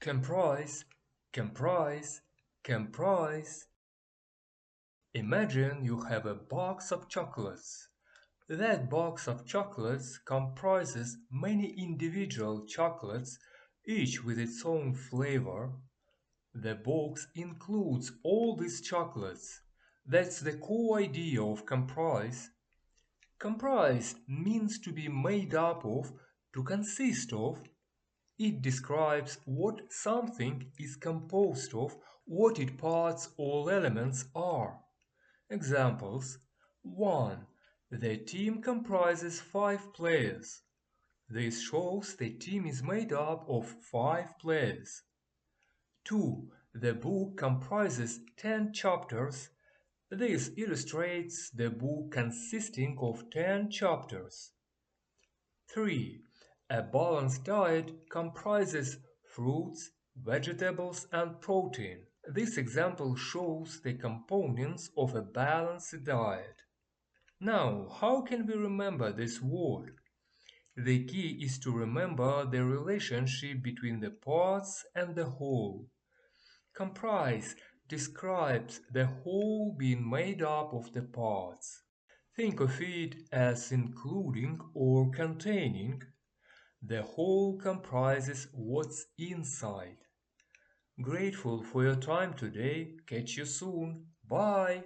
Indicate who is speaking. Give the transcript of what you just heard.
Speaker 1: Comprise, comprise, comprise. Imagine you have a box of chocolates. That box of chocolates comprises many individual chocolates, each with its own flavor. The box includes all these chocolates. That's the core idea of comprise. Comprise means to be made up of, to consist of. It describes what something is composed of, what its parts or elements are. Examples: 1. The team comprises 5 players. This shows the team is made up of 5 players. 2. The book comprises 10 chapters. This illustrates the book consisting of 10 chapters. 3. A balanced diet comprises fruits, vegetables, and protein. This example shows the components of a balanced diet. Now, how can we remember this word? The key is to remember the relationship between the parts and the whole. Comprise describes the whole being made up of the parts. Think of it as including or containing. The whole comprises what's inside. Grateful for your time today. Catch you soon. Bye.